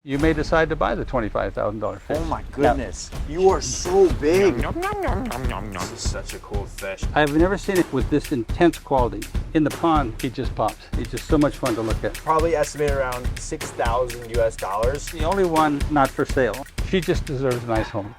you may decide to buy the $25,000 fish. Oh my goodness. You are so big. This is such a cool fish. I've never seen it with this intense quality. In the pond, he just pops. He's just so much fun to look at. Probably estimated around 6,000 US dollars. The only one not for sale. She just deserves a nice home.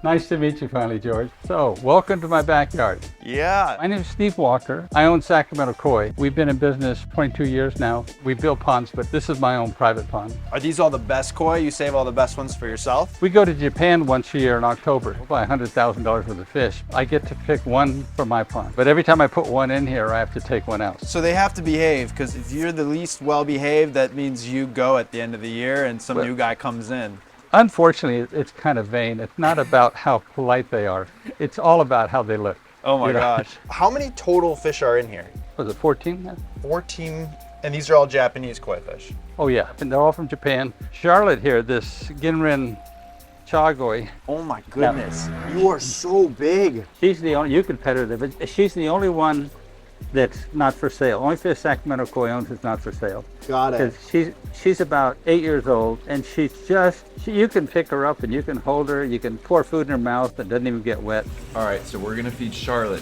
Nice to meet you finally, George. So, welcome to my backyard. Yeah. My name is Steve Walker. I own Sacramento Koi. We've been in business 22 years now. We build ponds, but this is my own private pond. Are these all the best koi? You save all the best ones for yourself? We go to Japan once a year in October. We'll buy $100,000 worth of fish. I get to pick one for my pond. But every time I put one in here, I have to take one out. So they have to behave, because if you're the least well-behaved, that means you go at the end of the year and some new guy comes in. Unfortunately, it's kind of vain. It's not about how polite they are. It's all about how they look. Oh my gosh. How many total fish are in here? Was it 14? 14, and these are all Japanese koi fish. Oh yeah, and they're all from Japan. Charlotte here, this Ginrin Chagoi. Oh my goodness. You are so big. She's the only, you can pet her there, but she's the only one that's not for sale. Only fish Sacramento Koi owns is not for sale. Got it. Because she's about 8 years old, and you can pick her up and you can hold her, you can pour food in her mouth that doesn't even get wet. All right, so we're gonna feed Charlotte.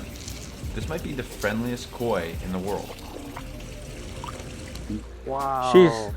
This might be the friendliest koi in the world. Wow.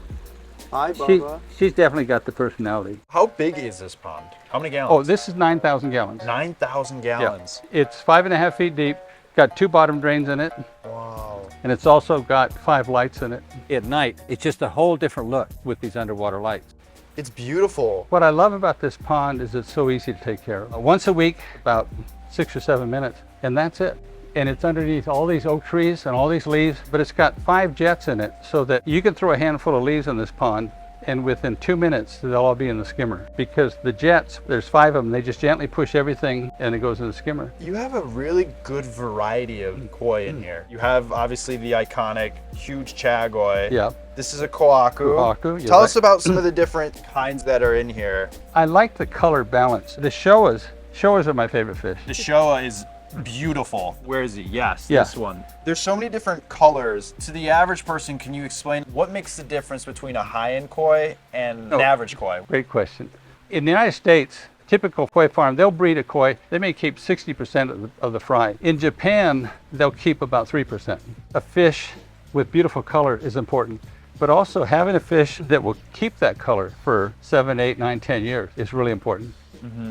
Hi, Bubba. She's definitely got the personality. How big is this pond? How many gallons? Oh, this is 9,000 gallons. 9,000 gallons. Yeah. It's 5.5 feet deep, got 2 bottom drains in it. Wow. And it's also got 5 lights in it. At night, it's just a whole different look with these underwater lights. It's beautiful. What I love about this pond is it's so easy to take care of. Once a week, about 6 or 7 minutes, and that's it. And it's underneath all these oak trees and all these leaves, but it's got 5 jets in it so that you can throw a handful of leaves in this pond and within 2 minutes, they'll all be in the skimmer. Because the jets, there's 5 of them, they just gently push everything and it goes in the skimmer. You have a really good variety of koi in here. You have obviously the iconic huge chagoi. Yeah. This is a koaku. Tell us about some of the different kinds that are in here. I like the color balance. The showas are my favorite fish. The showa is beautiful. Where is he? Yes, Yeah. this one. There's so many different colors. To the average person, can you explain what makes the difference between a high-end koi and an average koi? Great question. In the United States, typical koi farm, they'll breed a koi, they may keep 60% of the fry. In Japan, they'll keep about 3%. A fish with beautiful color is important, but also having a fish that will keep that color for 7, 8, 9, 10 years is really important.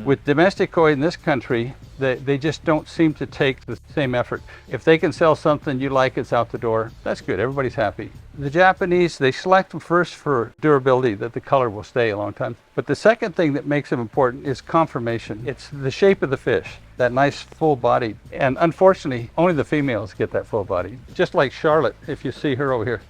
With domestic koi in this country, they just don't seem to take the same effort. If they can sell something you like, it's out the door, that's good, everybody's happy. The Japanese, they select them first for durability, that the color will stay a long time. But the second thing that makes them important is conformation. It's the shape of the fish, that nice full body. And unfortunately, only the females get that full body. Just like Charlotte, if you see her over here.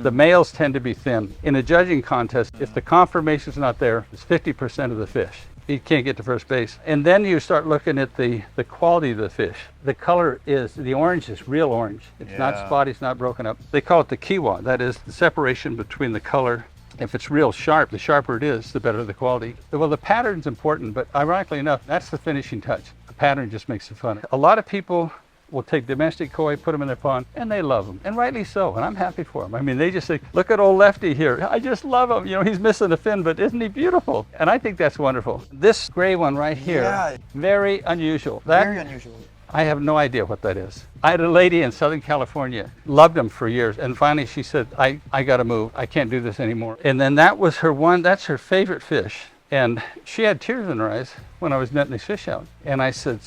The males tend to be thin. In a judging contest, if the conformation's not there, it's 50% of the fish. You can't get to first base. And then you start looking at the quality of the fish. The color is, the orange is real orange. It's not spotty, it's not broken up. They call it the kiwa. That is the separation between the color. If it's real sharp, the sharper it is, the better the quality. Well, the pattern's important, but ironically enough, that's the finishing touch. The pattern just makes it fun. A lot of people will take domestic koi, put them in their pond, and they love them, and rightly so, and I'm happy for them. I mean, they just say, look at old Lefty here, I just love him. You know, he's missing a fin, but isn't he beautiful? And I think that's wonderful. This gray one right here, very unusual. Very unusual. I have no idea what that is. I had a lady in Southern California, loved them for years, and finally she said, I gotta move, I can't do this anymore. And then that was her one, that's her favorite fish. And she had tears in her eyes when I was netting these fish out. And I said,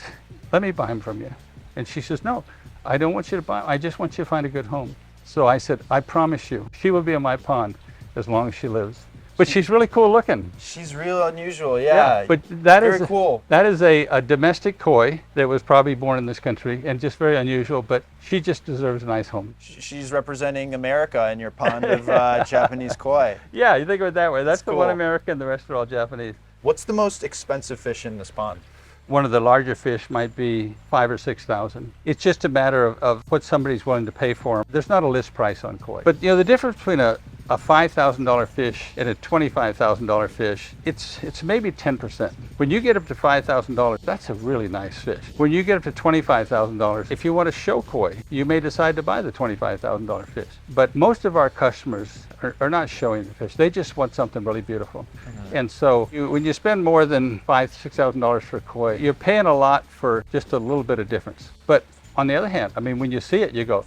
let me buy them from you. And she says, no, I don't want you to buy, I just want you to find a good home. So I said, I promise you, she will be in my pond as long as she lives. But she's really cool looking. She's real unusual, yeah. But that very cool. That is a domestic koi that was probably born in this country and just very unusual, but she just deserves a nice home. She's representing America in your pond of Japanese koi. Yeah, you think of it that way. That's the cool. one American, the rest are all Japanese. What's the most expensive fish in this pond? One of the larger fish might be 5,000 or 6,000. It's just a matter of what somebody's willing to pay for them. There's not a list price on koi. But you know, the difference between a a $5,000 fish and a $25,000 fish, it's maybe 10%. When you get up to $5,000, that's a really nice fish. When you get up to $25,000, if you want a show koi, you may decide to buy the $25,000 fish. But most of our customers are not showing the fish. They just want something really beautiful. And so when you spend more than $5,000, $6,000 for koi, you're paying a lot for just a little bit of difference. But on the other hand, I mean, when you see it, you go,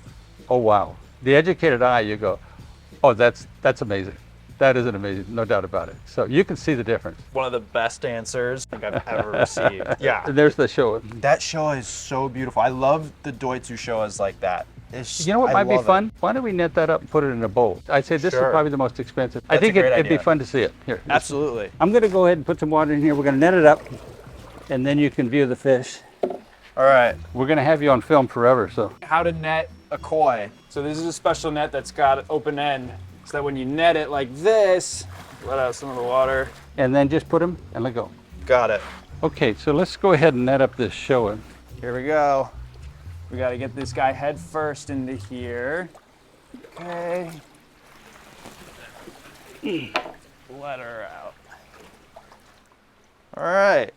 oh, wow. The educated eye, you go, oh, that's amazing. That is amazing, no doubt about it. So you can see the difference. One of the best answers I think I've ever received. Yeah. There's the show. That showa is so beautiful. I love the Doitsu showas like that. You know what might be fun? Why don't we net that up and put it in a bowl? I'd say this is probably the most expensive. I think it'd be fun to see it. Here. Absolutely. I'm going to go ahead and put some water in here. We're going to net it up, and then you can view the fish. All right. We're going to have you on film forever. So How to net a koi. So this is a special net that's got an open end, so that when you net it like this, let out some of the water. And then just put them and let go. Got it. Okay, so let's go ahead and net up this showa. Here we go. We got to get this guy head first into here. Okay. Let her out. All right.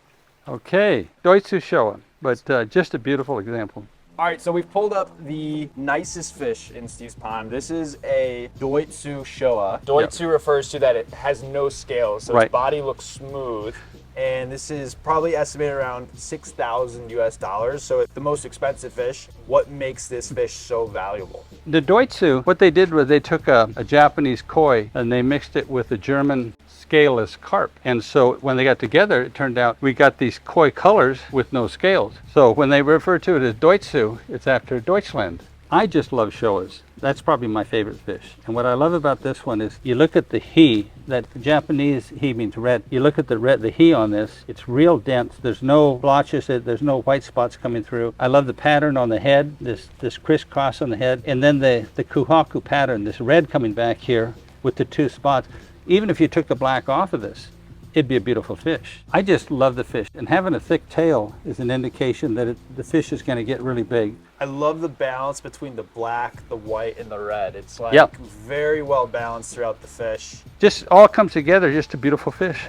Okay, Doitsu showa, but just a beautiful example. All right, so we've pulled up the nicest fish in Steve's pond. This is a Doitsu showa. Doitsu refers to that it has no scales, so its body looks smooth. And this is probably estimated around 6,000 US dollars. So it's the most expensive fish. What makes this fish so valuable? The Doitsu, what they did was they took a Japanese koi and they mixed it with a German scaleless carp. And so when they got together, it turned out we got these koi colors with no scales. So when they refer to it as Doitsu, it's after Deutschland. I just love showas. That's probably my favorite fish. And what I love about this one is you look at the he, that Japanese he means red. You look at the he on this, it's real dense. There's no blotches, there's no white spots coming through. I love the pattern on the head, this crisscross on the head, and then the kuhaku pattern, this red coming back here with the two spots. Even if you took the black off of this, it'd be a beautiful fish. I just love the fish, and having a thick tail is an indication that the fish is going to get really big. I love the balance between the black, the white, and the red. It's like very well balanced throughout the fish. Just all comes together, just a beautiful fish.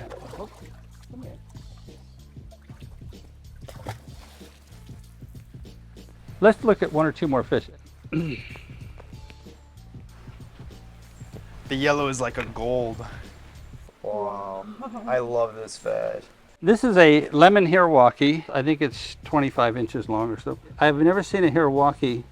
Let's look at one or two more fish. The yellow is like a gold. Wow, I love this fish. This is a lemon Hirawaki. I think it's 25 inches long or so. I've never seen a Hirawaki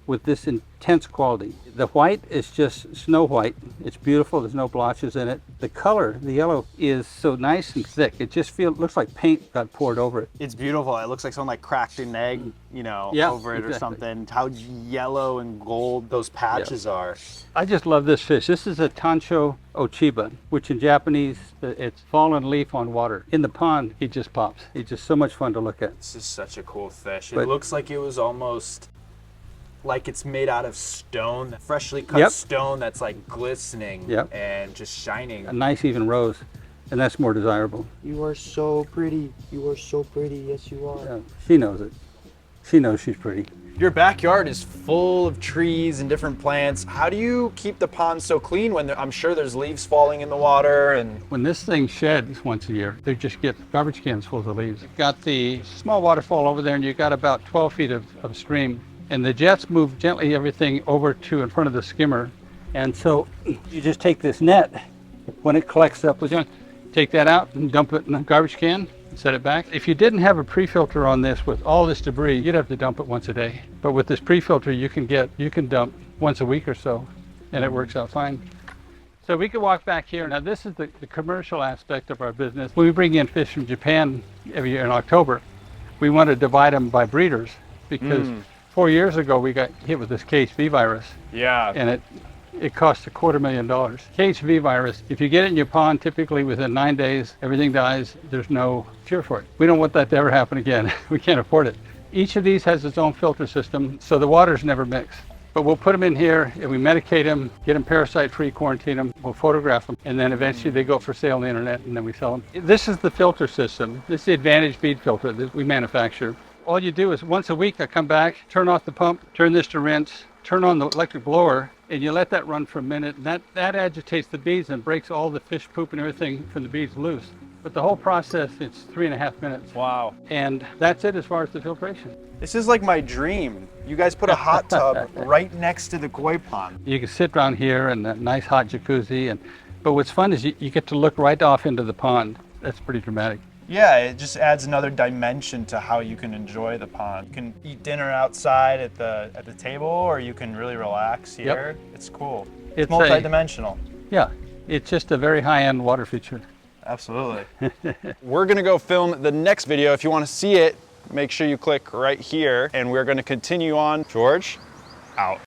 with this intense quality. The white is just snow white. It's beautiful, there's no blotches in it. The color, the yellow, is so nice and thick. It just looks like paint got poured over it. It's beautiful. It looks like someone like cracked an egg, you know, over it or something. How yellow and gold those patches are. I just love this fish. This is a Tancho Ochiba, which in Japanese, it's fallen leaf on water. In the pond, he just pops. He's just so much fun to look at. This is such a cool fish. It looks like it was almost like it's made out of stone, freshly cut stone that's like glistening and just shining. A nice even rose, and that's more desirable. You are so pretty. You are so pretty. Yes, you are. Yeah, she knows it. She knows she's pretty. Your backyard is full of trees and different plants. How do you keep the pond so clean when I'm sure there's leaves falling in the water? And when this thing sheds once a year, they just get garbage cans full of leaves. You've got the small waterfall over there, and you've got about 12 feet of stream. And the jets move gently everything over to in front of the skimmer. And so you just take this net, when it collects up with take that out and dump it in a garbage can, and set it back. If you didn't have a pre-filter on this with all this debris, you'd have to dump it once a day. But with this pre-filter, you can dump once a week or so, and it works out fine. So we can walk back here. Now this is the commercial aspect of our business. When we bring in fish from Japan every year in October, we want to divide them by breeders because 4 years ago, we got hit with this KHV virus. Yeah. And it cost $250,000. KHV virus, if you get it in your pond, typically within 9 days, everything dies. There's no cure for it. We don't want that to ever happen again. We can't afford it. Each of these has its own filter system, so the waters never mix. But we'll put them in here, and we medicate them, get them parasite-free, quarantine them, we'll photograph them, and then eventually they go for sale on the internet, and then we sell them. This is the filter system. This is the Advantage feed filter that we manufacture. All you do is once a week I come back, turn off the pump, turn this to rinse, turn on the electric blower, and you let that run for a minute, and that agitates the beads and breaks all the fish poop and everything from the beads loose. But the whole process, it's 3.5 minutes. Wow. And that's it as far as the filtration. This is like my dream. You guys put a hot tub right next to the koi pond. You can sit down here in a nice hot jacuzzi, but what's fun is you get to look right off into the pond. That's pretty dramatic. Yeah, it just adds another dimension to how you can enjoy the pond. You can eat dinner outside at the table, or you can really relax here. Yep. It's cool. It's multi-dimensional. Yeah, it's just a very high-end water feature. Absolutely. We're gonna go film the next video. If you wanna see it, make sure you click right here, and we're gonna continue on. George, out.